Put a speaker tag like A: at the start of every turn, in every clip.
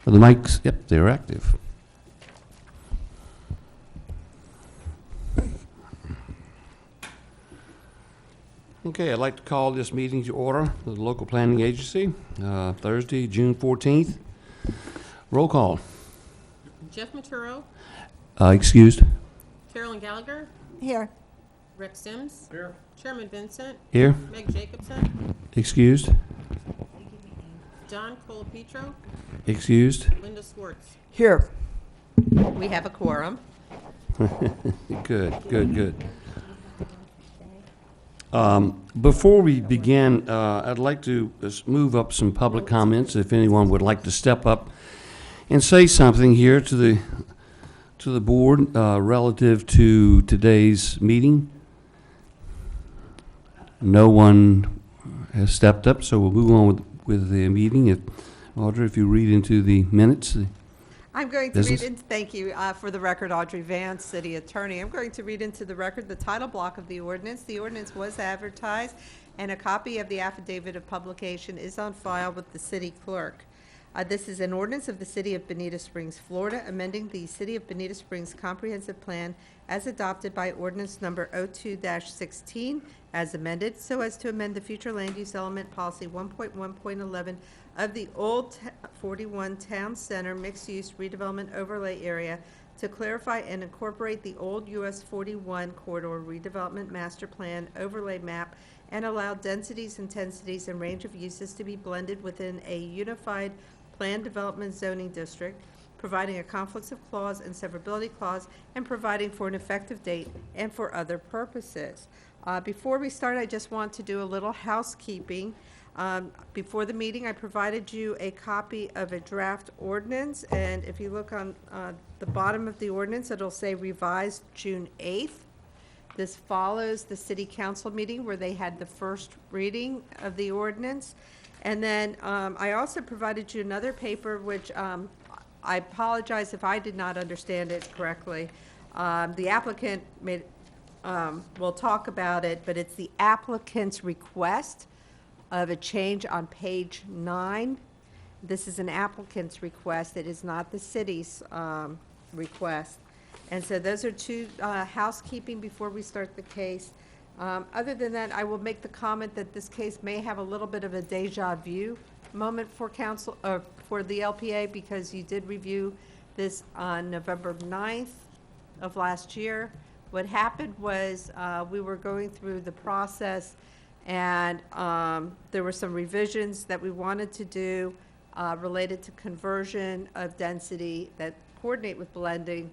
A: The mics, yep, they're active. Okay, I'd like to call this meeting to order, the local planning agency, Thursday, June 14th. Roll call.
B: Jeff Maturo,
A: Excused.
B: Carolyn Gallagher,
C: Here.
B: Rick Sims. Here. Chairman Vincent,
A: Here.
B: Meg Jacobson,
A: Excused.
B: John Colapetro,
A: Excused.
B: Linda Swartz.
C: Here.
B: We have a quorum.
A: Good, good, good. Before we begin, I'd like to move up some public comments. If anyone would like to step up and say something here to the board relative to today's meeting. No one has stepped up, so we'll move on with the meeting. Audrey, if you read into the minutes.
C: I'm going to read into, thank you, for the record, Audrey Vance, City Attorney. I'm going to read into the record the title block of the ordinance. The ordinance was advertised, and a copy of the affidavit of publication is on file with the city clerk. This is an ordinance of the City of Bonita Springs, Florida, amending the City of Bonita Springs Comprehensive Plan as adopted by ordinance number 02-16 as amended, so as to amend the future land use element policy 1.1.11 of the Old 41 Town Center mixed-use redevelopment overlay area to clarify and incorporate the old US 41 corridor redevelopment master plan overlay map and allow densities, intensities, and range of uses to be blended within a unified planned development zoning district, providing a conflicts of clause and severability clause, and providing for an effective date and for other purposes. Before we start, I just want to do a little housekeeping. Before the meeting, I provided you a copy of a draft ordinance, and if you look on the bottom of the ordinance, it'll say revised June 8th. This follows the city council meeting where they had the first reading of the ordinance. And then I also provided you another paper, which I apologize if I did not understand it correctly. The applicant will talk about it, but it's the applicant's request of a change on page 9. This is an applicant's request. It is not the city's request. And so those are two housekeeping before we start the case. Other than that, I will make the comment that this case may have a little bit of a deja vu moment for council, or for the LPA, because you did review this on November 9th of last year. What happened was we were going through the process, and there were some revisions that we wanted to do related to conversion of density that coordinate with blending,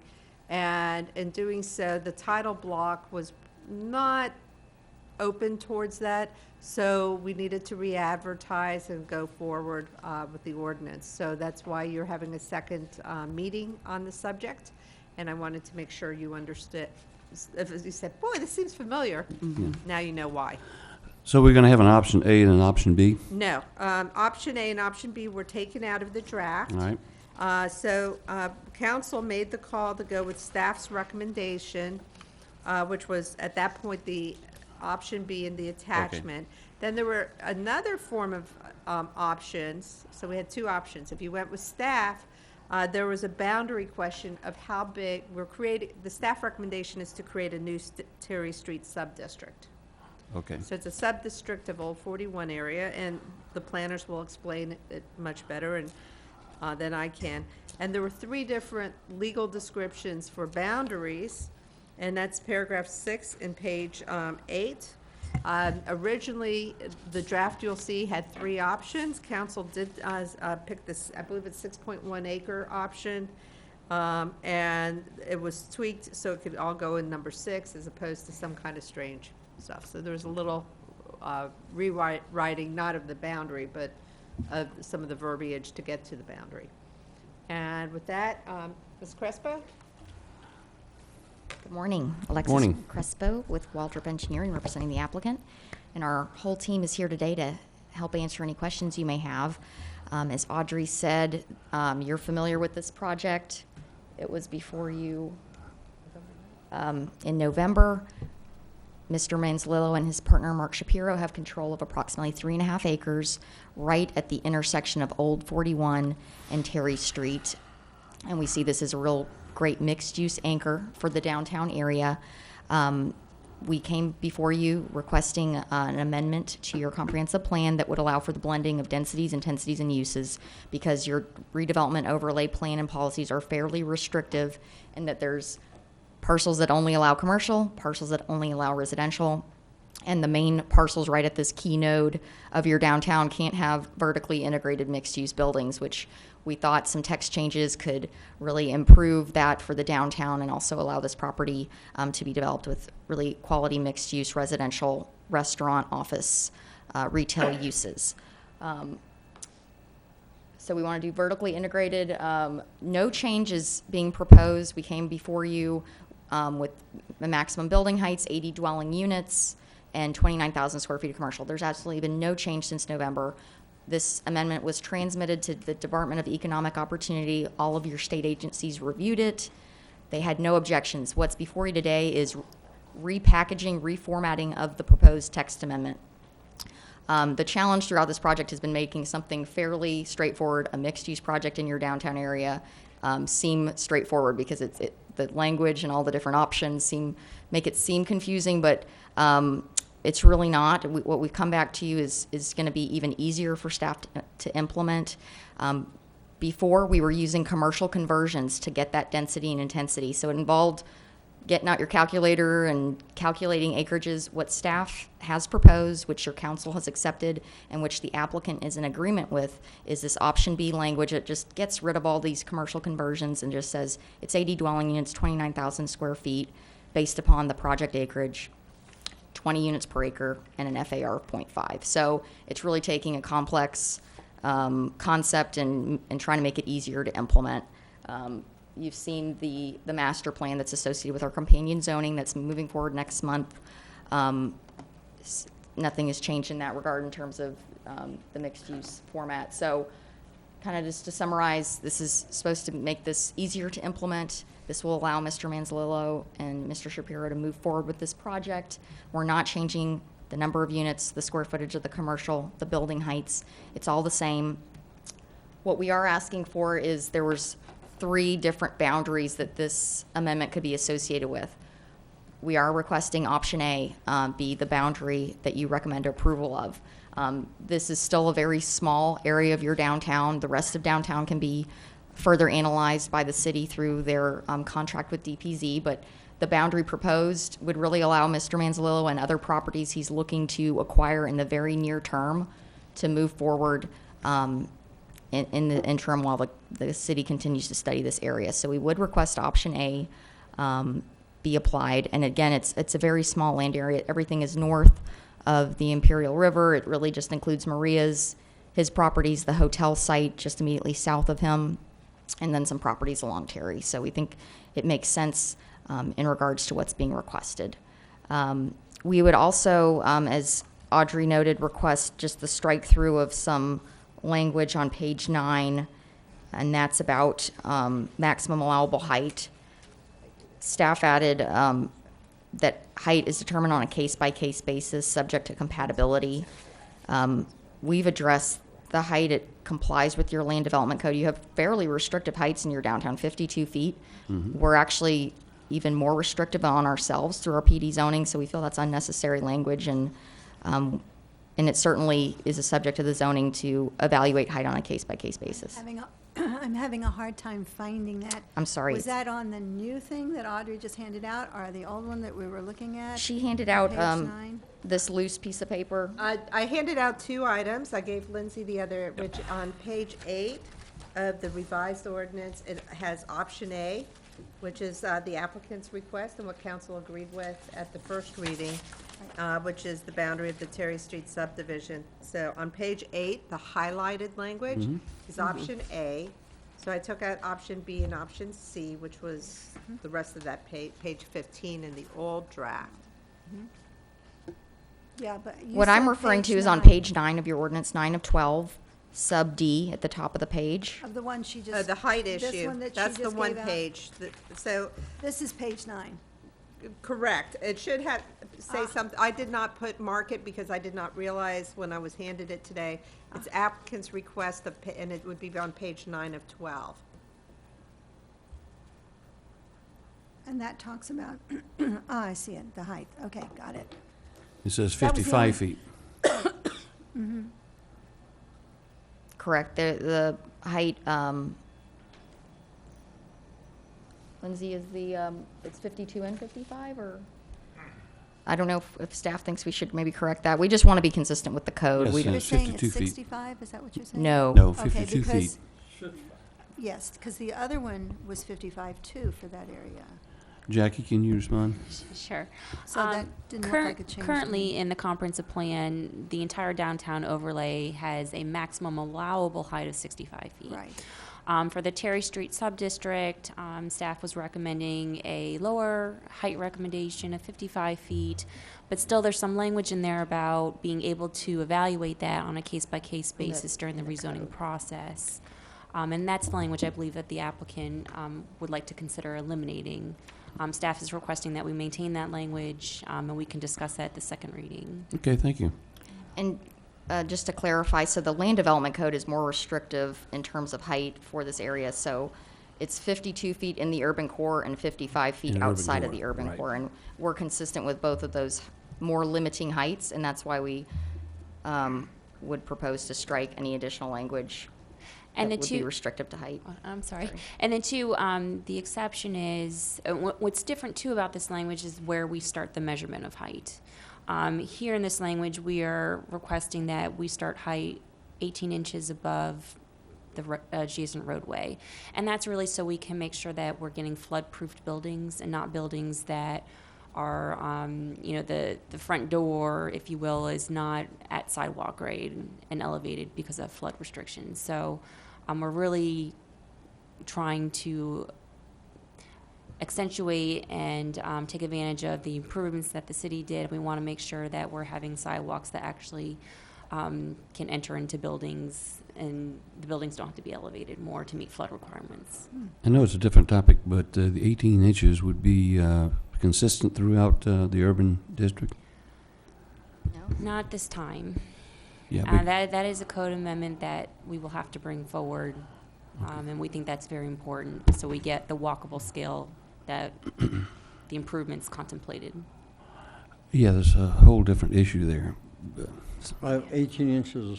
C: and in doing so, the title block was not open towards that, so we needed to re-advertise and go forward with the ordinance. So that's why you're having a second meeting on the subject, and I wanted to make sure you understood. If you said, boy, this seems familiar, now you know why.
A: So we're going to have an option A and an option B?
C: No. Option A and option B were taken out of the draft.
A: All right.
C: So council made the call to go with staff's recommendation, which was at that point the option B in the attachment. Okay. Then there were another form of options. So we had two options. If you went with staff, there was a boundary question of how big we're creating. The staff recommendation is to create a new Terry Street subdistrict.
A: Okay.
C: So it's a sub-district of Old 41 area, and the planners will explain it much better than I can. And there were three different legal descriptions for boundaries, and that's paragraph 6 and page 8. Originally, the draft you'll see had 3 options. Council did pick this, I believe it's 6.1 acre option, and it was tweaked so it could all go in number 6 as opposed to some kind of strange stuff. So there was a little rewriting, not of the boundary, but of some of the verbiage to get to the boundary. And with that, Ms. Crespo?
D: Good morning. Alexis
A: Morning.
D: Crespo with Waldrop Engineering, representing the applicant. And our whole team is here today to help answer any questions you may have. As Audrey said, you're familiar with this project. It was before you in November. Mr. Manzalillo and his partner Mark Shapiro have control of approximately 3.5 acres right at the intersection of Old 41 and Terry Street. And we see this as a real great mixed-use anchor for the downtown area. We came before you requesting an amendment to your comprehensive plan that would allow for the blending of densities, intensities, and uses, because your redevelopment overlay plan and policies are fairly restrictive, and that there's parcels that only allow commercial, parcels that only allow residential, and the main parcels right at this key node of your downtown can't have vertically integrated mixed-use buildings, which we thought some text changes could really improve that for the downtown and also allow this property to be developed with really quality mixed-use residential, restaurant, office, retail uses. So we want to do vertically integrated. No change is being proposed. We came before you with the maximum building heights, 80 dwelling units, and 29,000 square feet of commercial. There's absolutely been no change since November. This amendment was transmitted to the Department of Economic Opportunity. All of your state agencies reviewed it. They had no objections. What's before you today is repackaging, reformatting of the proposed text amendment. The challenge throughout this project has been making something fairly straightforward, a mixed-use project in your downtown area, seem straightforward, because the language and all the different options make it seem confusing, but it's really not. What we've come back to you is going to be even easier for staff to implement. Before, we were using commercial conversions to get that density and intensity, so it involved getting out your calculator and calculating acreages. What staff has proposed, which your council has accepted, and which the applicant is in agreement with, is this option B language that just gets rid of all these commercial conversions and just says it's 80 dwelling units, 29,000 square feet, based upon the project acreage, 20 units per acre, and an FAR of 0.5. So it's really taking a complex concept and trying to make it easier to implement. You've seen the master plan that's associated with our companion zoning that's moving forward next month. Nothing has changed in that regard in terms of the mixed-use format. So kind of just to summarize, this is supposed to make this easier to implement. This will allow Mr. Manzalillo and Mr. Shapiro to move forward with this project. We're not changing the number of units, the square footage of the commercial, the building heights. It's all the same. What we are asking for is there was 3 different boundaries that this amendment could be associated with. We are requesting option A be the boundary that you recommend approval of. This is still a very small area of your downtown. The rest of downtown can be further analyzed by the city through their contract with DPZ, but the boundary proposed would really allow Mr. Manzalillo and other properties he's looking to acquire in the very near term to move forward in the interim while the city continues to study this area. So we would request option A be applied. And again, it's a very small land area. Everything is north of the Imperial River. It really just includes Maria's, his properties, the hotel site just immediately south of him, and then some properties along Terry. So we think it makes sense in regards to what's being requested. We would also, as Audrey noted, request just the strike through of some language on page 9, and that's about maximum allowable height. Staff added that height is determined on a case-by-case basis, subject to compatibility. We've addressed the height. It complies with your land development code. You have fairly restrictive heights in your downtown, 52 feet. Mm-hmm. We're actually even more restrictive on ourselves through our PD zoning, so we feel that's unnecessary language, and it certainly is a subject of the zoning to evaluate height on a case-by-case basis.
E: I'm having a hard time finding that.
D: I'm sorry.
E: Was that on the new thing that Audrey just handed out, or the old one that we were looking at?
D: She handed out
E: Page 9?
D: this loose piece of paper.
C: I handed out 2 items. I gave Lindsay the other, which on page 8 of the revised ordinance, it has option A, which is the applicant's request and what council agreed with at the first reading, which is the boundary of the Terry Street subdivision. So on page 8, the highlighted language is option A. So I took out option B and option C, which was the rest of that page 15 in the old draft.
E: Yeah, but you
D: What I'm
E: said
D: referring to is on
E: 9
D: page 9 of your ordinance, 9 of 12, sub D at the top of the page.
E: Of the one she just.
C: The height
E: this
C: issue,
E: one that she
C: that's the
E: just
C: one
E: gave out?
C: page. So
E: This is page 9.
C: Correct. It should have, say something, I did not put market because I did not realize when I was handed it today. It's applicant's request of, and it would be on page 9 of 12.
E: And that talks about, oh, I see it, the height. Okay, got it.
A: It says
E: That was the only-
A: 55 feet.
D: Correct. The height, Lindsay, is it's 52 and 55, or? I don't know if staff thinks we should maybe correct that. We just want to be consistent with the code.
A: Yes,
D: We
A: sir.
E: You're
A: It's
E: saying
A: 52
E: it's
A: feet.
E: 65, is that what you're saying?
D: No.
A: No,
E: Okay,
A: 52 feet.
E: because, yes, because the other one was 55 too for that area.
A: Jackie, can you respond?
F: Sure.
E: So that didn't look like a change to
F: Currently,
E: me.
F: in the comprehensive plan, the entire downtown overlay has a maximum allowable height of 65 feet.
E: Right.
F: For the Terry Street subdistrict, staff was recommending a lower height recommendation of 55 feet, but still there's some language in there about being able to evaluate that on a case-by-case basis during the rezoning process. And that's the language I believe that the applicant would like to consider eliminating. Staff is requesting that we maintain that language, and we can discuss that at the second reading.
A: Okay, thank you.
D: And just to clarify, so the land development code is more restrictive in terms of height for this area. So it's 52 feet in the urban core and 55 feet
A: In urban
D: outside of
A: core,
D: the urban
A: right.
D: core. And we're consistent with both of those more limiting heights, and that's why we would propose to strike any additional language
F: And
D: that
F: the
D: would be
F: two-
D: restrictive to height.
F: I'm sorry. And then two, the exception is, what's different too about this language is where we start the measurement of height. Here in this language, we are requesting that we start height 18 inches above the adjacent roadway. And that's really so we can make sure that we're getting flood-proofed buildings and not buildings that are, the front door, if you will, is not at sidewalk grade and elevated because of flood restrictions. So we're really trying to accentuate and take advantage of the improvements that the city did. We want to make sure that we're having sidewalks that actually can enter into buildings, and the buildings don't have to be elevated more to meet flood requirements.
A: I know it's a different topic, but the 18 inches would be consistent throughout the urban district?
D: No?
F: Not this time.
A: Yeah, but
F: That is a code amendment that we will have to bring forward, and we think that's very important, so we get the walkable scale that the improvements contemplated.
A: yeah, there's a whole different issue there.
G: 18 inches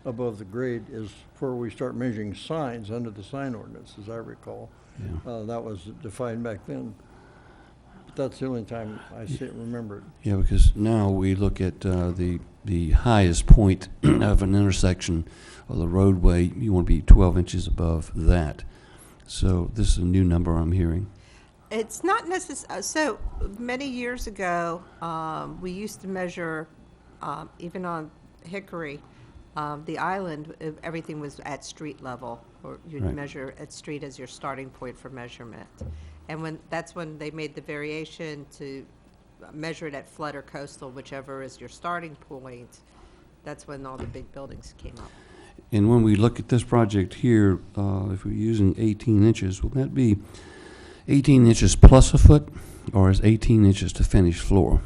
G: above the grade is where we start measuring signs under the sign ordinance, as I recall.
A: Yeah.
G: That was defined back then. But that's the only time I remember it.
A: Yeah, because now we look at the highest point of an intersection or the roadway, you want to be 12 inches above that. So this is a new number I'm hearing.
C: It's not necessary, so many years ago, we used to measure, even on Hickory, the island, everything was at street level, or you'd
A: Right.
C: measure at street as your starting point for measurement. And that's when they made the variation to measure it at flood or coastal, whichever is your starting point. That's when all the big buildings came up.
A: And when we look at this project here, if we're using 18 inches, will that be 18 inches plus a foot, or is 18 inches to finished floor?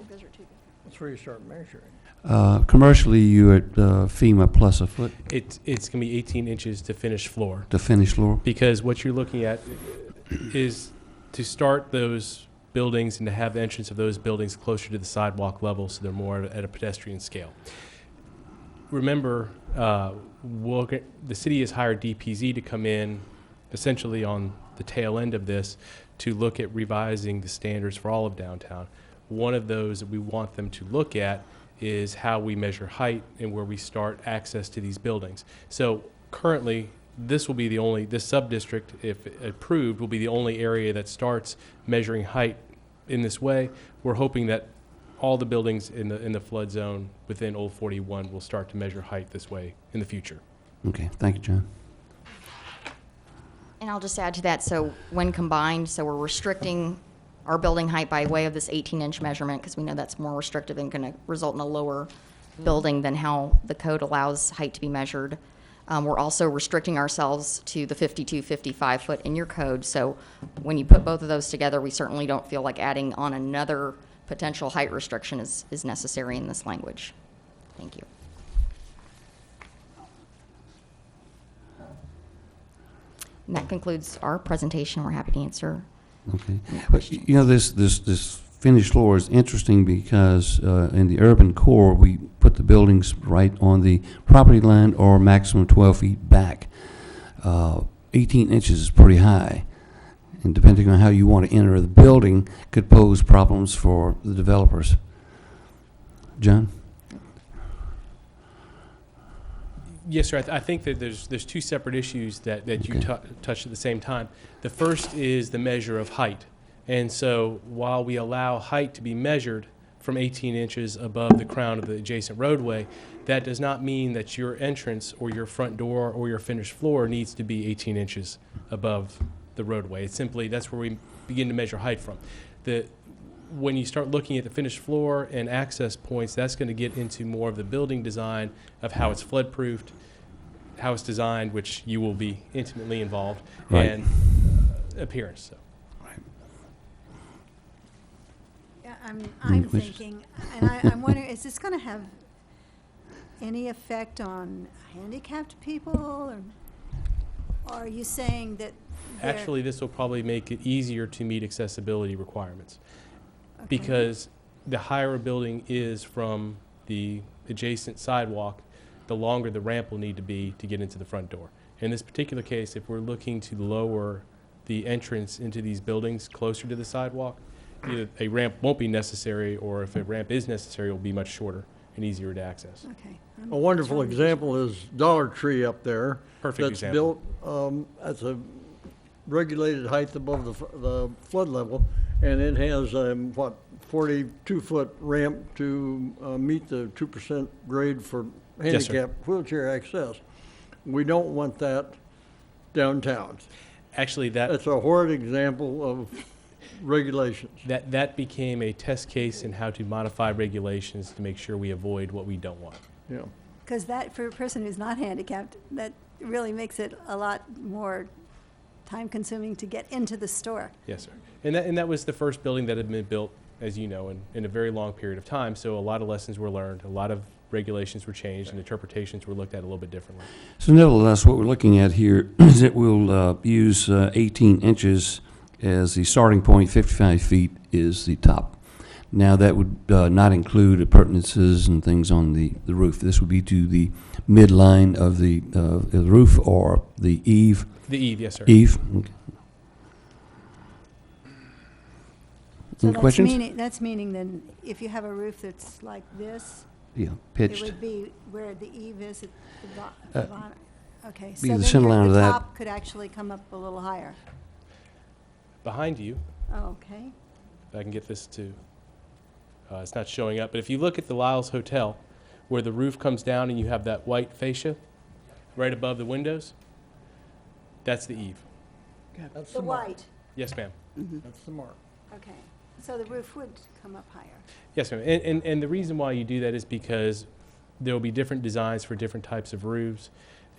D: Those are two.
G: That's where you start measuring.
A: Commercially, you're at FEMA plus a foot
H: It's going to be 18 inches to finished floor,
A: to finished floor?
H: because what you're looking at is to start those buildings and to have the entrance of those buildings closer to the sidewalk level, so they're more at a pedestrian scale. Remember, the city has hired DPZ to come in essentially on the tail end of this to look at revising the standards for all of downtown. One of those that we want them to look at is how we measure height and where we start access to these buildings. So currently, this will be the only, this sub-district, if approved, will be the only area that starts measuring height in this way. We're hoping that all the buildings in the flood zone within Old 41 will start to measure height this way in the future.
A: Okay, thank you, John.
D: And I'll just add to that, so when combined, so we're restricting our building height by way of this 18-inch measurement, because we know that's more restrictive and going to result in a lower building than how the code allows height to be measured. We're also restricting ourselves to the 52, 55-foot in your code. So when you put both of those together, we certainly don't feel like adding on another potential height restriction is necessary in this language. Thank you. And that concludes our presentation. We're happy to answer.
A: Okay. But, you know, this finished floor is interesting because in the urban core, we put the buildings right on the property line or maximum 12 feet back. 18 inches is pretty high. And depending on how you want to enter the building, could pose problems for the developers. John?
H: Yes, sir. I think that there's two separate issues that you
A: Okay.
H: touched at the same time. The first is the measure of height. And so while we allow height to be measured from 18 inches above the crown of the adjacent roadway, that does not mean that your entrance or your front door or your finished floor needs to be 18 inches above the roadway. It's simply, that's where we begin to measure height from. When you start looking at the finished floor and access points, that's going to get into more of the building design of how it's flood-proofed, how it's designed, which you will be intimately involved,
A: Right.
H: and appearance. So.
E: Yeah,
A: Any
E: I'm
A: questions?
E: thinking, and I'm wondering, is this going to have any effect on handicapped people, or are you saying that they're-
H: Actually, this will probably make it easier to meet accessibility requirements
E: okay.
H: because the higher a building is from the adjacent sidewalk, the longer the ramp will need to be to get into the front door. In this particular case, if we're looking to lower the entrance into these buildings closer to the sidewalk, either a ramp won't be necessary, or if a ramp is necessary, it will be much shorter and easier to access.
E: Okay.
G: A wonderful example is Dollar Tree up there.
H: Perfect
G: That's
H: example.
G: built at a regulated height above the flood level, and it has, 42-foot ramp to meet the 2% grade for
H: Yes, sir.
G: handicap wheelchair access. We don't want that downtown.
H: Actually, that
G: That's a horrid example of regulations.
H: that became a test case in how to modify regulations to make sure we avoid what we don't want.
G: Yeah.
E: Because that, for a person who's not handicapped, that really makes it a lot more time-consuming to get into the store.
H: Yes, sir. And that was the first building that had been built, as you know, in a very long period of time. So a lot of lessons were learned, a lot of regulations were changed, and interpretations were looked at a little bit differently.
A: So nevertheless, what we're looking at here is that we'll use 18 inches as the starting point, 55 feet is the top. Now, that would not include appurtenances and things on the roof. This would be to the midline of the roof or the eave.
H: The eave, yes, sir.
A: Eve? Okay.
E: So
A: Any questions?
E: That's meaning then, if you have a roof that's like this,
A: Yeah,
E: it
A: pitched.
E: would be where the eave is at the
A: Uh,
E: bottom. Okay,
A: be
E: so
A: the
E: then
A: center line of
E: the
A: that.
E: top could actually come up a little higher.
H: Behind you,
E: Oh, okay.
H: if I can get this to, it's not showing up, but if you look at the Lyles Hotel, where the roof comes down and you have that white fascia right above the windows, that's the eave.
G: That's
E: The
G: mark.
E: white,
H: Yes, ma'am.
G: That's the mark.
E: okay. So the roof would come up higher.
H: Yes, ma'am. And the reason why you do that is because there will be different designs for different types of roofs,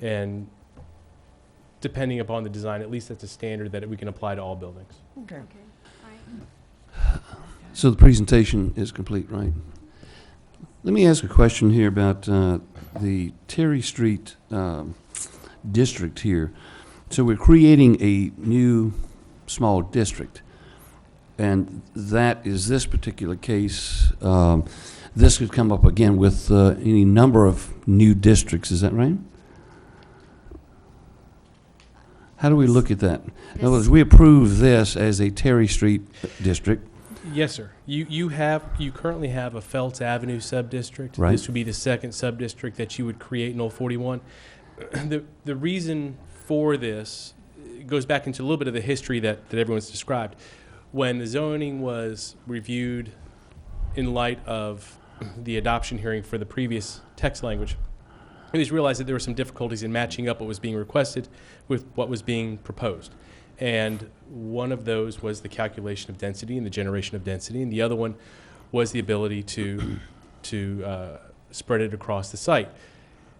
H: and depending upon the design, at least that's a standard that we can apply to all buildings.
G: Okay.
E: Okay, all right.
A: So the presentation is complete, right? Let me ask a question here about the Terry Street district here. So we're creating a new small district, and that is this particular case. This could come up again with any number of new districts, is that right? How do we look at that? In other words, we approve this as a Terry Street district.
H: Yes, sir. You currently have a Feltz Avenue sub-district.
A: Right.
H: This would be the second sub-district that you would create in 041. The reason for this goes back into a little bit of the history that everyone's described. When the zoning was reviewed in light of the adoption hearing for the previous text language, it was realized that there were some difficulties in matching up what was being requested with what was being proposed. And one of those was the calculation of density and the generation of density, and the other one was the ability to spread it across the site.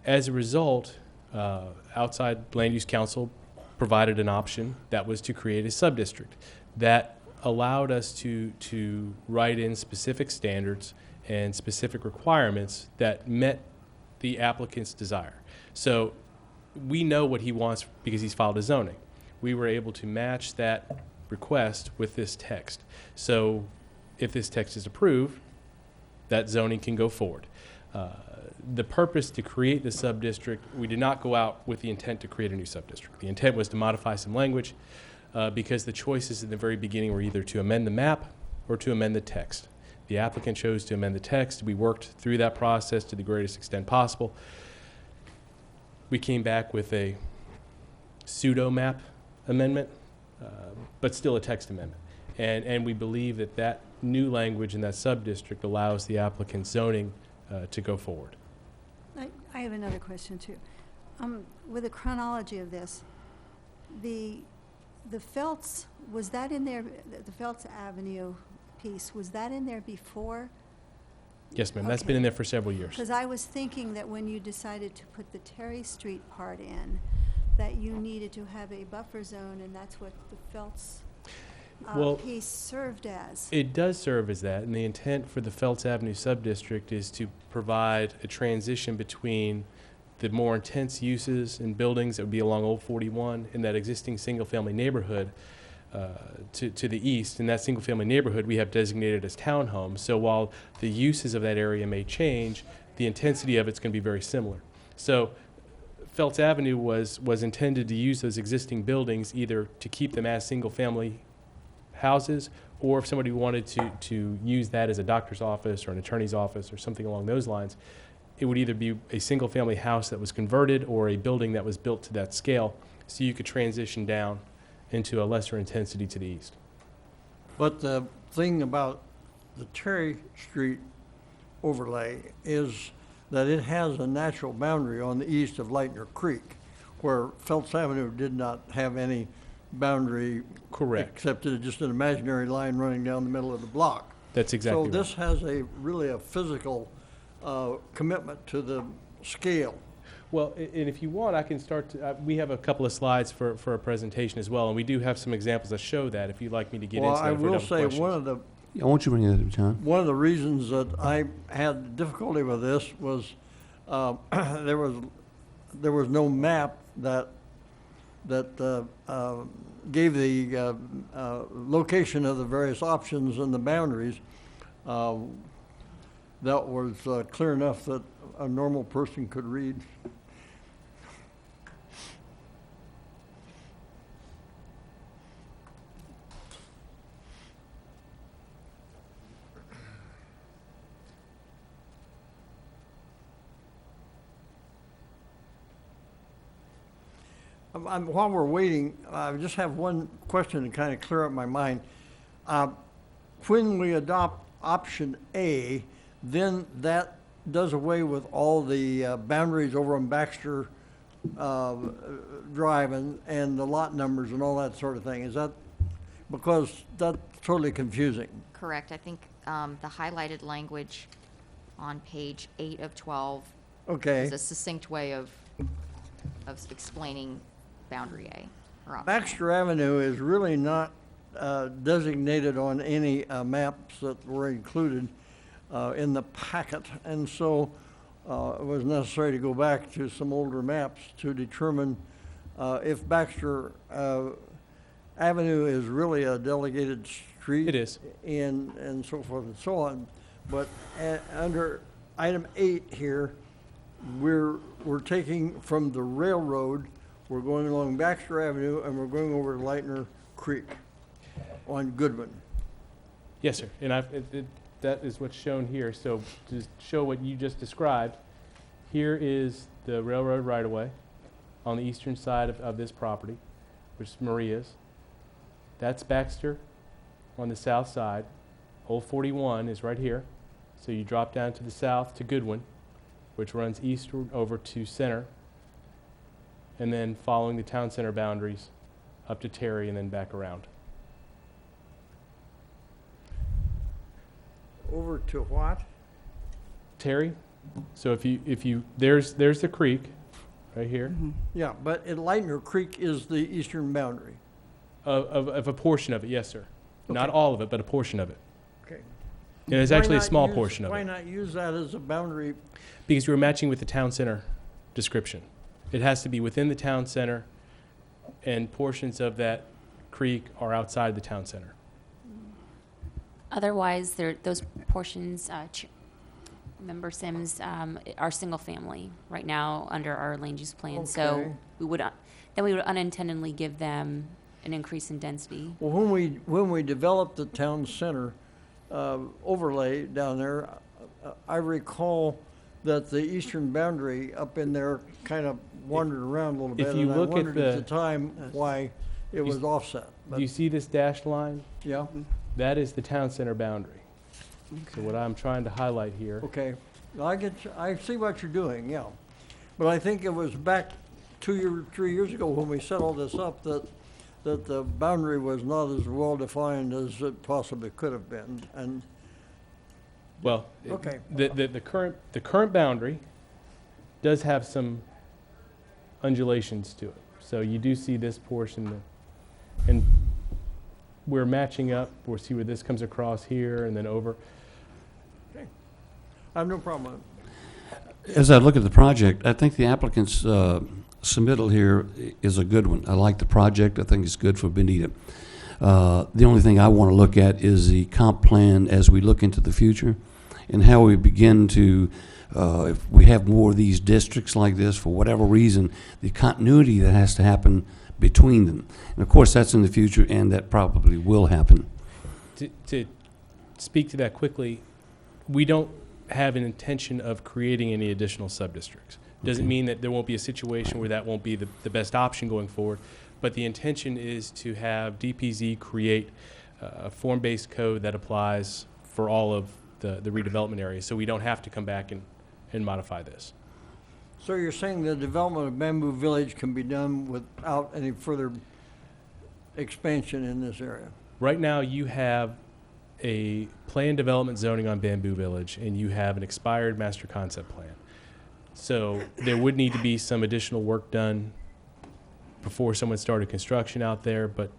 H: As a result, outside land use council provided an option that was to create a subdistrict that allowed us to write in specific standards and specific requirements that met the applicant's desire. So we know what he wants because he's filed a zoning. We were able to match that request with this text. So if this text is approved, that zoning can go forward. The purpose to create the subdistrict, we did not go out with the intent to create a new subdistrict. The intent was to modify some language because the choices in the very beginning were either to amend the map or to amend the text. The applicant chose to amend the text. We worked through that process to the greatest extent possible. We came back with a pseudo map amendment, but still a text amendment. And we believe that that new language in that subdistrict allows the applicant's zoning to go forward.
E: I have another question too. With the chronology of this, the Feltz, was that in there, the Feltz Avenue piece, was that in there before?
H: Yes, ma'am. That's
E: Okay.
H: been in there for several years.
E: Because I was thinking that when you decided to put the Terry Street part in, that you needed to have a buffer zone, and that's what the Feltz
H: Well,
E: piece served as.
H: It does serve as that, and the intent for the Feltz Avenue subdistrict is to provide a transition between the more intense uses and buildings that would be along Old 41 in that existing single-family neighborhood to the east. In that single-family neighborhood, we have designated as townhomes. So while the uses of that area may change, the intensity of it's going to be very similar. So Feltz Avenue was intended to use those existing buildings either to keep them as single-family houses, or if somebody wanted to use that as a doctor's office or an attorney's office or something along those lines, it would either be a single-family house that was converted or a building that was built to that scale, so you could transition down into a lesser intensity to the east.
G: But the thing about the Terry Street overlay is that it has a natural boundary on the east of Lightner Creek, where Feltz Avenue did not have any boundary.
H: Correct.
G: Except it's just an imaginary line running down the middle of the block.
H: That's exactly right.
G: So this has really a physical commitment to the scale.
H: Well, and if you want, I can start to, we have a couple of slides for a presentation as well, and we do have some examples that show that if you'd like me to get
G: Well,
H: into that
G: I
H: if we
G: will
H: don't have
G: say
H: questions.
A: I want you to bring that up, John.
G: One of the reasons that I had difficulty with this was there was no map that gave the location of the various options and the boundaries that was clear enough that a normal person could read. While we're waiting, I just have one question to kind of clear up my mind. When we adopt option A, then that does away with all the boundaries over on Baxter Drive and the lot numbers and all that sort of thing. Is that, because that's totally confusing.
D: Correct. I think the highlighted language on page 8 of 12
G: Okay.
D: is a succinct way of explaining boundary A. Or option A.
G: Baxter Avenue is really not designated on any maps that were included in the packet, and so it was necessary to go back to some older maps to determine if Baxter Avenue is really a delegated street.
H: It is.
G: And so forth and so on. But under item 8 here, we're taking from the railroad, we're going along Baxter Avenue, and we're going over to Lightner Creek on Goodwin.
H: Yes, sir. And that is what's shown here. So to show what you just described, here is the railroad right-of-way on the eastern side of this property, which is Maria's. That's Baxter on the south side. Old 41 is right here. So you drop down to the south to Goodwin, which runs eastward over to Center, and then following the town center boundaries up to Terry and then back around.
G: Over to what?
H: Terry, so if you there's the creek, right here,
G: Yeah, but Lightner Creek is the eastern boundary.
H: of a portion of it, yes, sir. Not
G: Okay.
H: all of it, but a portion of it.
G: Okay.
H: And it's
G: Why
H: actually a
G: not
H: small
G: use-
H: portion of
G: Why
H: it,
G: not use that as a boundary?
H: because you were matching with the town center description. It has to be within the town center, and portions of that creek are outside the town center.
F: Otherwise, those portions, Member Sims, are single-family right now under our land use plan.
G: Okay.
F: So we would, then we would unintentionally give them an increase in density.
G: Well, when we developed the town center overlay down there, I recall that the eastern boundary up in there kind of wandered around a little
H: If
G: bit.
H: you
G: And I
H: look at
G: wondered at the
H: the-
G: time why it was offset.
H: Do you
G: But,
H: see this dashed line?
G: yeah,
H: That is the town center boundary. So what I'm trying to highlight here,
G: okay. I see what you're doing, yeah. But I think it was back 3 years ago when we set all this up that the boundary was not as well defined as it possibly could have been. And,
H: well,
G: okay.
H: the current boundary does have some undulations to it. So you do see this portion, and we're matching up. We'll see where this comes across here and then over.
G: I have no problem with it.
A: As I look at the project, I think the applicant's submittal here is a good one. I like the project. I think it's good for Bonita. The only thing I want to look at is the comp plan as we look into the future and how we begin to, if we have more of these districts like this, for whatever reason, the continuity that has to happen between them. And of course, that's in the future, and that probably will happen.
H: To speak to that quickly, we don't have an intention of creating any additional sub-districts. Doesn't
A: Okay.
H: mean that there won't be a situation where that won't be the best option going forward, but the intention is to have DPZ create a form-based code that applies for all of the redevelopment areas, so we don't have to come back and modify this.
G: So you're saying the development of Bamboo Village can be done without any further expansion in this area?
H: Right now, you have a planned development zoning on Bamboo Village, and you have an expired master concept plan. So there would need to be some additional work done before someone started construction out there, but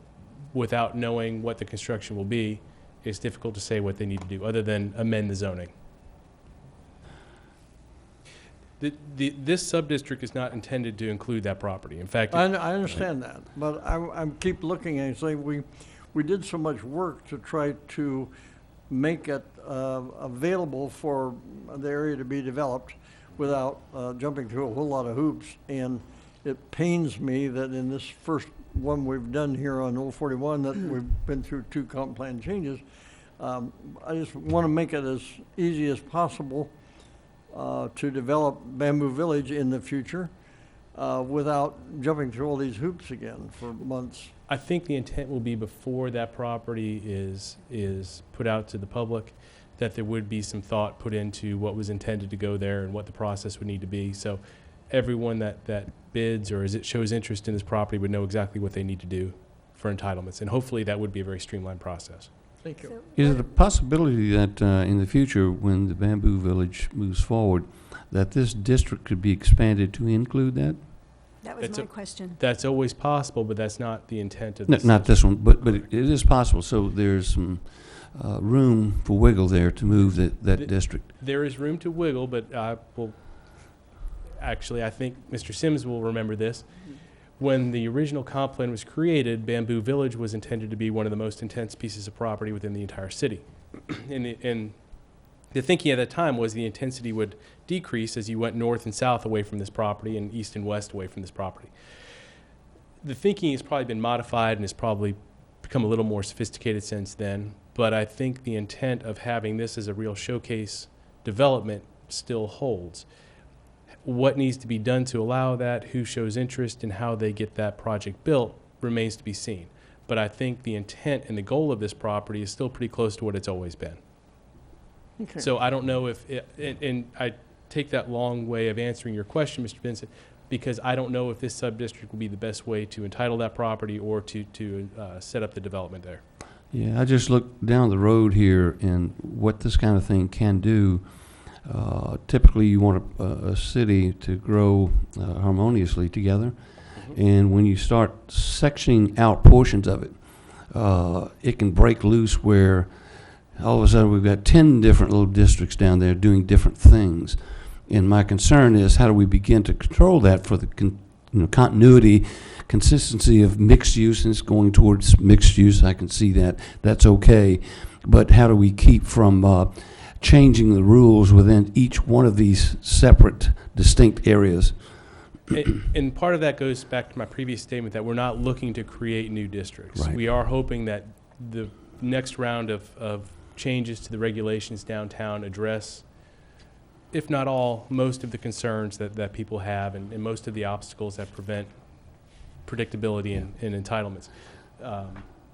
H: without knowing what the construction will be, it's difficult to say what they need to do, other than amend the zoning. This sub-district is not intended to include that property. In fact,
G: I understand that, but I'm keep looking and saying we did so much work to try to make it available for the area to be developed without jumping through a whole lot of hoops. And it pains me that in this first one we've done here on Old 41 that we've been through 2 comp plan changes. I just want to make it as easy as possible to develop Bamboo Village in the future without jumping through all these hoops again for months.
H: I think the intent will be before that property is put out to the public, that there would be some thought put into what was intended to go there and what the process would need to be. So everyone that bids or shows interest in this property would know exactly what they need to do for entitlements. And hopefully that would be a very streamlined process.
G: Thank you.
E: So
A: Is
E: what-
A: it a possibility that in the future, when the Bamboo Village moves forward, that this district could be expanded to include that?
E: That was
H: It's
E: my
H: a-
E: question.
H: That's always possible, but that's not the intent of
A: No,
H: this.
A: not this one, but it is possible. So there's some room for wiggle there to move that district.
H: There is room to wiggle, but I think Mr. Sims will remember this. When the original comp plan was created, Bamboo Village was intended to be one of the most intense pieces of property within the entire city. And the thinking at that time was the intensity would decrease as you went north and south away from this property and east and west away from this property. The thinking has probably been modified and has probably become a little more sophisticated since then, but I think the intent of having this as a real showcase development still holds. What needs to be done to allow that, who shows interest, and how they get that project built remains to be seen. But I think the intent and the goal of this property is still pretty close to what it's always been.
G: Okay.
H: So I don't know if, and I take that long way of answering your question, Mr. Vincent, because I don't know if this sub-district will be the best way to entitle that property or to set up the development there.
A: Yeah, I just look down the road here and what this kind of thing can do. Typically, you want a city to grow harmoniously together, and when you start sectioning out portions of it, it can break loose where all of a sudden we've got 10 different little districts down there doing different things. And my concern is, how do we begin to control that for the continuity, consistency of mixed use, and it's going towards mixed use. I can see that. That's okay. But how do we keep from changing the rules within each one of these separate, distinct areas?
H: And part of that goes back to my previous statement that we're not looking to create new districts.
A: Right.
H: We are hoping that the next round of changes to the regulations downtown address, if not all, most of the concerns that people have and most of the obstacles that prevent predictability and entitlements.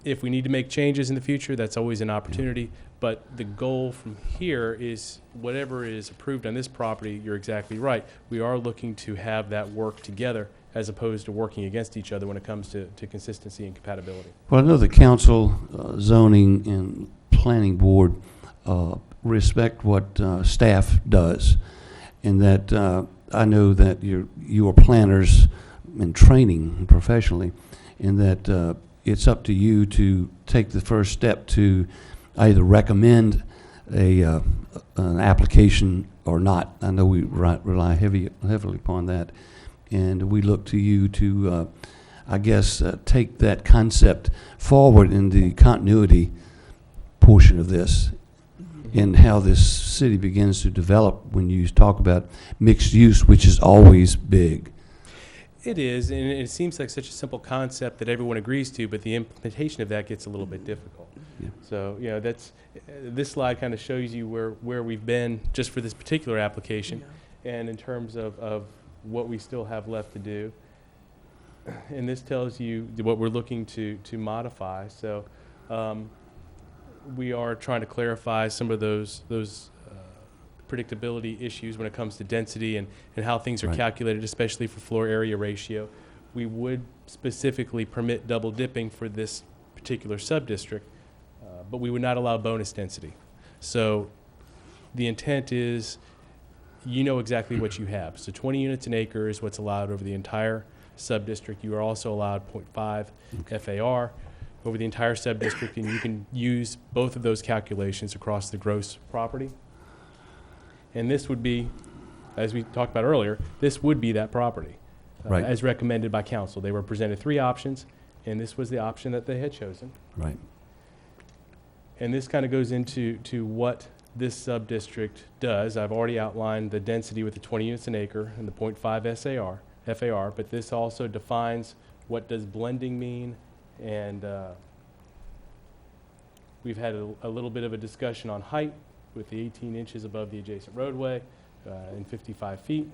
H: If we need to make changes in the future, that's always an opportunity. But the goal from here is whatever is approved on this property, you're exactly right. We are looking to have that work together as opposed to working against each other when it comes to consistency and compatibility.
A: Well, I know the council, zoning, and planning board respect what staff does, and that I know that you are planners in training professionally, and that it's up to you to take the first step to either recommend an application or not. I know we rely heavily upon that, and we look to you to, I guess, take that concept forward in the continuity portion of this, and how this city begins to develop when you talk about mixed use, which is always big.
H: It is, and it seems like such a simple concept that everyone agrees to, but the implementation of that gets a little bit difficult.
A: Yeah.
H: So, this slide kind of shows you where we've been just for this particular application, and in terms of what we still have left to do. And this tells you what we're looking to modify. So, we are trying to clarify some of those predictability issues when it comes to density and how things are
A: Right.
H: calculated, especially for floor area ratio. We would specifically permit double dipping for this particular sub-district, but we would not allow bonus density. So the intent is, you know exactly what you have. So 20 units an acre is what's allowed over the entire sub-district. You are also allowed 0.5 FAR over the entire sub-district, and you can use both of those calculations across the gross property. And this would be, as we talked about earlier, this would be that property,
A: Right.
H: as recommended by council. They were presented 3 options, and this was the option that they had chosen.
A: Right.
H: And this kind of goes into what this sub-district does. I've already outlined the density with the 20 units an acre and the 0.5 FAR, but this also defines what does blending mean, and we've had a little bit of a discussion on height with the 18 inches above the adjacent roadway and 55 feet.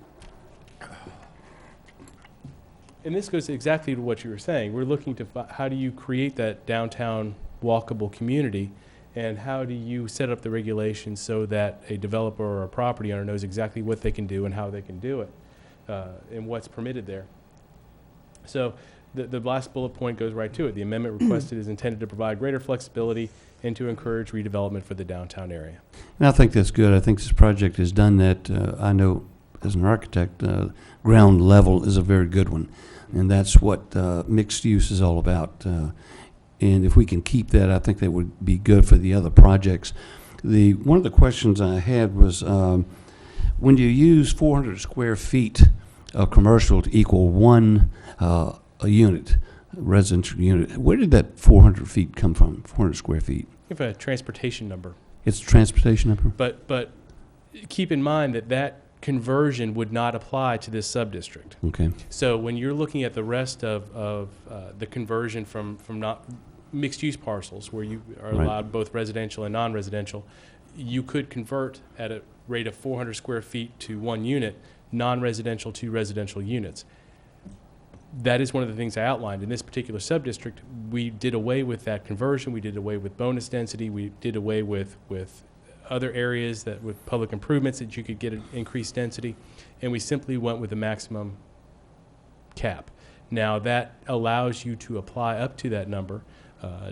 H: And this goes exactly to what you were saying. We're looking to how do you create that downtown walkable community, and how do you set up the regulations so that a developer or a property owner knows exactly what they can do and how they can do it, and what's permitted there. So the last bullet point goes right to it. The amendment requested is intended to provide greater flexibility and to encourage redevelopment for the downtown area.
A: And I think that's good. I think this project has done that. I know as an architect, ground level is a very good one. And that's what mixed use is all about. And if we can keep that, I think that would be good for the other projects. One of the questions I had was, when you use 400 square feet of commercial to equal one a unit, residential unit, where did that 400 feet come from, 400 square feet?
H: We have a transportation number.
A: It's a transportation number?
H: But keep in mind that conversion would not apply to this sub-district.
A: Okay.
H: So when you're looking at the rest of the conversion from not mixed-use parcels, where you are
A: Right.
H: allowed both residential and non-residential, you could convert at a rate of 400 square feet to one unit, non-residential to residential units. That is one of the things I outlined. In this particular sub-district, we did away with that conversion. We did away with bonus density. We did away with other areas that with public improvements that you could get an increased density, and we simply went with the maximum cap. Now, that allows you to apply up to that number,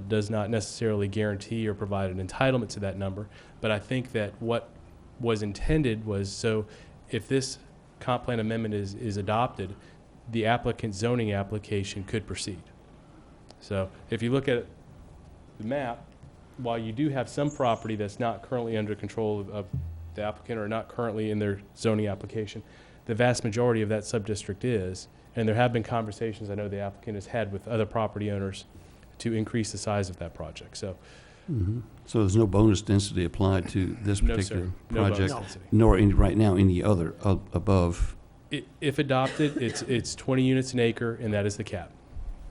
H: does not necessarily guarantee or provide an entitlement to that number, but I think that what was intended was so if this comp plan amendment is adopted, the applicant's zoning application could proceed. So if you look at the map, while you do have some property that's not currently under control of the applicant or not currently in their zoning application, the vast majority of that subdistrict is, and there have been conversations I know the applicant has had with other property owners to increase the size of that project. So,
A: So there's no bonus density applied to this
H: no,
A: particular
H: sir, no bonus
A: project?
H: density.
A: Nor any, right now, any other above?
H: If adopted, it's 20 units an acre, and that is the cap.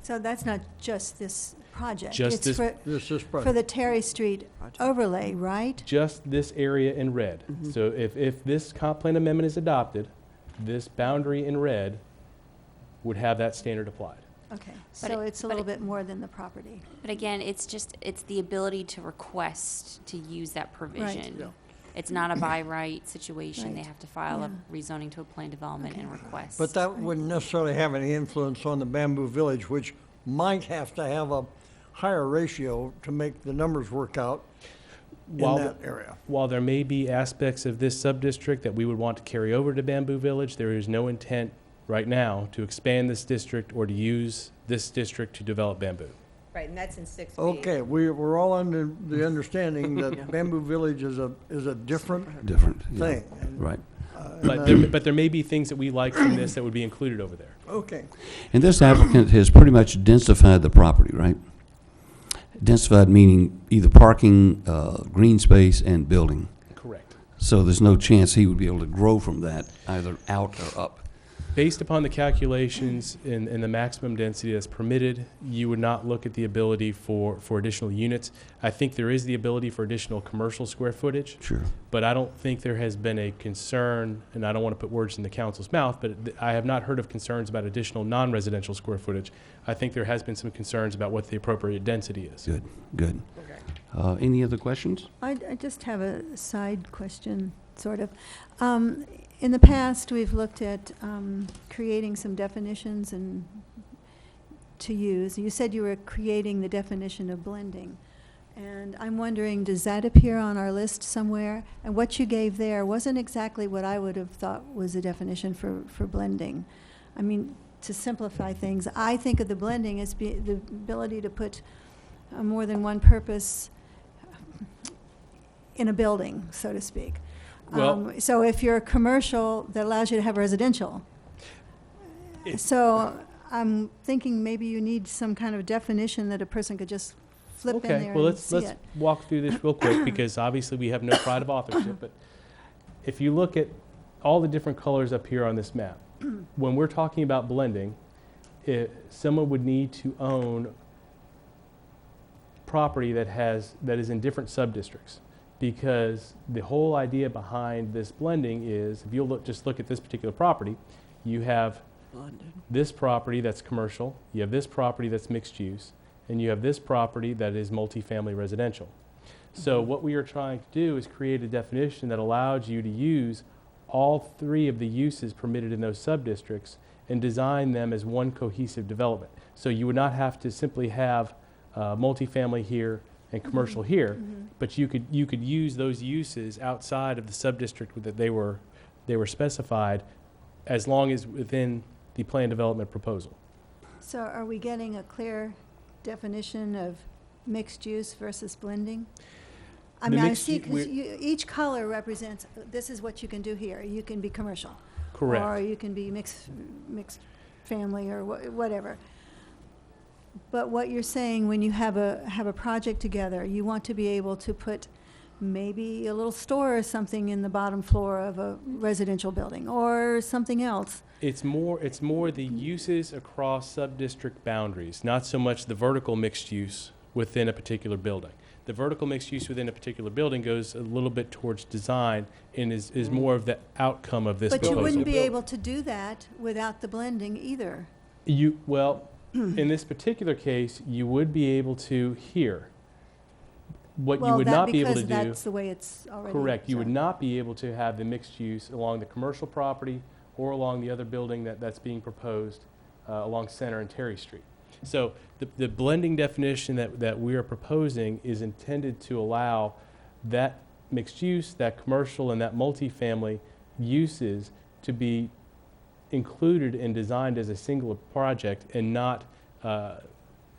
E: So that's not just this project?
H: Just
E: It's
H: this-
E: for-
G: This is
E: For the Terry Street overlay, right?
H: Just this area in red. So if this comp plan amendment is adopted, this boundary in red would have that standard applied.
E: Okay,
F: But
E: so
F: it-
E: it's a
F: but
E: little
F: it-
E: bit more than the property.
F: But again, it's the ability to request to use that provision.
G: Yeah.
F: It's not a by right situation. They
E: Right.
F: have to file a
E: Yeah.
F: rezoning to a plan development and request.
G: But that wouldn't necessarily have any influence on the Bamboo Village, which might have to have a higher ratio to make the numbers work out in
H: While
G: that area.
H: While there may be aspects of this sub-district that we would want to carry over to Bamboo Village, there is no intent right now to expand this district or to use this district to develop Bamboo.
B: Right, and that's in 6B.
G: Okay, we're all under the understanding that Bamboo Village is a different
A: Different, yeah.
G: thing. And,
A: Right.
H: But there may be things that we like from this that would be included over there.
G: Okay,
A: And this applicant has pretty much densified the property, right? Densified meaning either parking, green space, and building.
H: Correct.
A: So there's no chance he would be able to grow from that, either out or up.
H: Based upon the calculations and the maximum density that's permitted, you would not look at the ability for additional units. I think there is the ability for additional commercial square footage,
A: Sure.
H: but I don't think there has been a concern, and I don't want to put words in the council's mouth, but I have not heard of concerns about additional non-residential square footage. I think there has been some concerns about what the appropriate density is.
A: Good, good. Any other questions?
E: I just have a side question, sort of. In the past, we've looked at creating some definitions and to use. You said you were creating the definition of blending. And I'm wondering, does that appear on our list somewhere? And what you gave there wasn't exactly what I would have thought was a definition for blending. I mean, to simplify things, I think of the blending as the ability to put more than one purpose in a building, so to speak.
H: Well-
E: So if you're a commercial, that allows you to have residential. So I'm thinking maybe you need some kind of definition that a person could just flip in
H: Okay,
E: there
H: well,
E: and see
H: let's
E: it.
H: walk through this real quick, because obviously we have no pride of authorship, but if you look at all the different colors up here on this map, when we're talking about blending, someone would need to own property that is in different sub-districts, because the whole idea behind this blending is, if you'll just look at this particular property, you have this property that's commercial, you have this property that's mixed use, and you have this property that is multifamily residential. So what we are trying to do is create a definition that allows you to use all three of the uses permitted in those sub-districts and design them as one cohesive development. So you would not have to simply have multifamily here and commercial here, but you could use those uses outside of the sub-district that they were specified, as long as within the plan development proposal.
E: So are we getting a clear definition of mixed use versus blending? I
H: The
E: mean, I
H: mixed
E: see,
H: u-
E: because
H: we're-
E: each color represents, this is what you can do here. You can be commercial.
H: Correct.
E: Or you can be mixed family or whatever. But what you're saying, when you have a project together, you want to be able to put maybe a little store or something in the bottom floor of a residential building, or something else.
H: It's more the uses across sub-district boundaries, not so much the vertical mixed use within a particular building. The vertical mixed use within a particular building goes a little bit towards design and is more of the outcome of this
E: But you
H: proposal.
E: wouldn't be able to do that without the blending either.
H: Well, in this particular case, you would be able to here. What you would not be able to do.
E: Well, that's the way it's already.
H: Correct. You would
E: so.
H: not be able to have the mixed use along the commercial property or along the other building that's being proposed along Center and Terry Street. So the blending definition that we are proposing is intended to allow that mixed use, that commercial, and that multifamily uses to be included and designed as a single project and not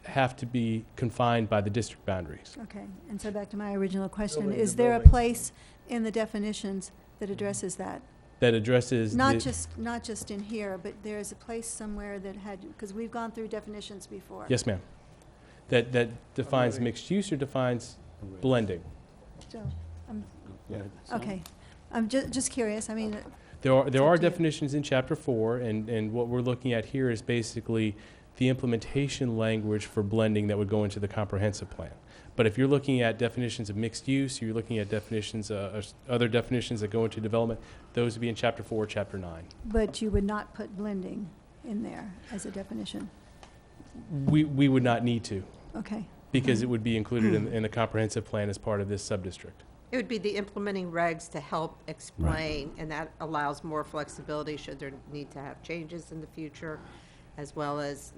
H: have to be confined by the district boundaries.
E: Okay, and so back to my original question,
G: Building
E: is
G: to
E: there a
G: building.
E: place in the definitions that addresses that?
H: That addresses
E: Not
H: the-
E: just in here, but there's a place somewhere that had, because we've gone through definitions before.
H: Yes, ma'am. That defines
G: ready.
H: mixed use or defines blending.
E: So,
H: Yeah.
E: okay, I'm just curious, I mean,
H: There are
E: up to you.
H: definitions in Chapter 4, and what we're looking at here is basically the implementation language for blending that would go into the comprehensive plan. But if you're looking at definitions of mixed use, you're looking at definitions, other definitions that go into development, those would be in Chapter 4, Chapter 9.
E: but you would not put blending in there as a definition?
H: We would not need to,
E: Okay,
H: because it would be included in the comprehensive plan as part of this sub-district.
B: It would be the implementing regs to help explain, and that allows more flexibility should there need to have changes in the future, as well as,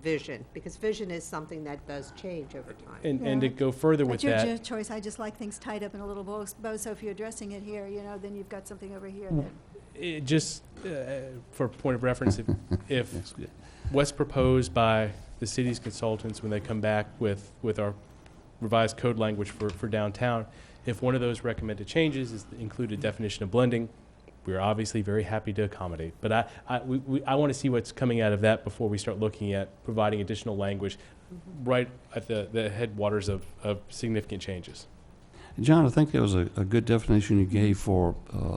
B: vision, because vision is something that does change over time.
H: And to go further with
E: that's your
H: that,
E: choice, I just like things tied up in a little bow, so if you're addressing it here, then you've got something over here that,
H: it just, for point of reference, if
A: That's good.
H: what's proposed by the city's consultants when they come back with our revised code language for downtown, if one of those recommended changes is to include a definition of blending, we're obviously very happy to accommodate. But I want to see what's coming out of that before we start looking at providing additional language right at the headwaters of significant changes.
A: John, I think that was a good definition you gave for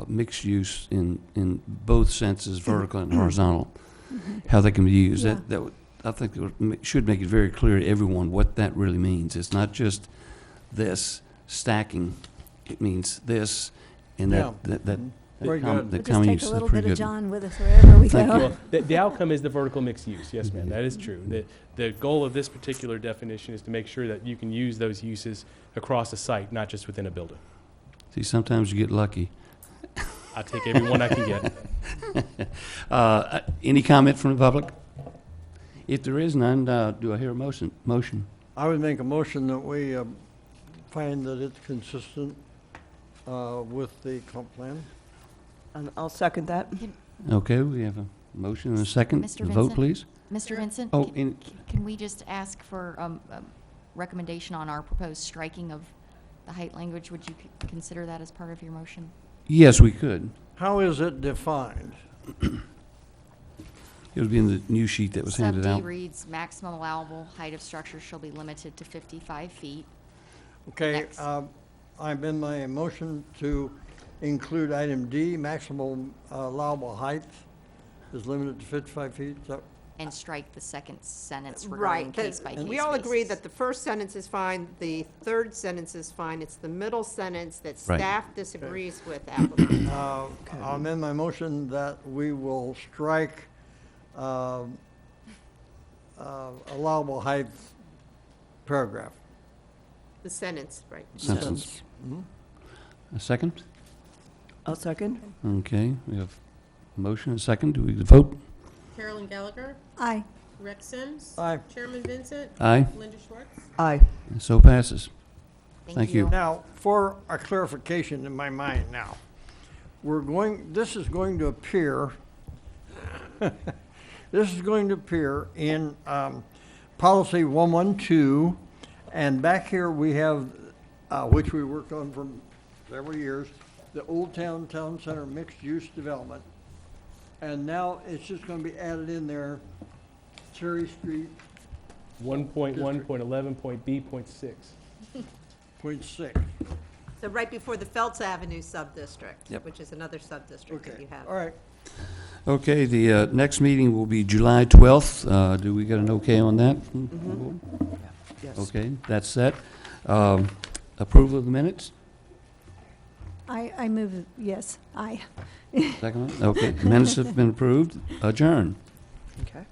A: mixed use in both senses, vertical and horizontal, how they can be used.
E: Yeah.
A: I think it should make it very clear to everyone what that really means. It's not just this stacking. It means this, and
G: Yeah.
A: that
G: Very good.
A: the
E: we'll just
A: common
E: take
A: use
E: a
A: is
E: little
A: pretty
E: bit of
A: good.
E: John with us wherever we
A: Thank
E: go.
A: you.
H: Well, the outcome is the vertical mixed use. Yes, ma'am, that is true. The goal of this particular definition is to make sure that you can use those uses across a site, not just within a building.
A: See, sometimes you get lucky.
H: I take every one I can get.
A: Any comment from the public? If there is none, do I hear a motion?
G: I would make a motion that we find that it's consistent with the comp plan.
I: And I'll second that.
A: Okay, we have a motion and a second.
D: Mr.
A: Vote,
D: Vincent?
A: please.
D: Mr. Vincent,
A: Oh,
D: can we just ask for a recommendation on our proposed striking of the height language? Would you consider that as part of your motion?
A: yes, we could.
G: How is it defined?
A: It would be in the new sheet that was handed
D: Sub D
A: out.
D: reads, maximum allowable height of structure shall be limited to 55 feet.
G: Okay,
D: Next.
G: I amend my motion to include item D, maximum allowable height is limited to 55 feet. Is that-
D: And strike the second sentence regarding
B: Right.
D: case-by-case
B: We all agree
D: basis.
B: that the first sentence is fine, the third sentence is fine. It's the middle sentence that
A: Right.
B: staff disagrees with applicant.
G: I'll amend my motion that we will strike allowable height paragraph.
B: The sentence, right.
A: Sentence.
G: Mhm.
A: A second?
I: I'll second.
A: Okay, we have a motion and a second. Do we vote?
J: Carolyn Gallagher,
E: Aye.
J: Rex Sims.
G: Aye.
J: Chairman Vincent,
A: Aye,
J: Linda Schwartz.
I: Aye.
A: and so passes. Thank you.
G: Now, for a clarification in my mind now, this is going to appear, this is going to appear in policy 112, and back here we have, which we worked on for several years, the Old Town Town Center mixed-use development. And now it's just going to be added in there, Cherry Street,
H: 1.1.11.B.6.
G: .6.
C: So right before the Feltz Avenue sub-district,
A: Yep.
C: which is another sub-district that
G: Okay,
C: you have.
G: all right.
A: Okay, the next meeting will be July 12th. Do we get an okay on that?
I: Yes.
A: Okay, that's set. Approval of the minutes?
E: I move, yes, aye.
A: Second one? Okay, minutes have been approved. Adjourn.
I: Okay.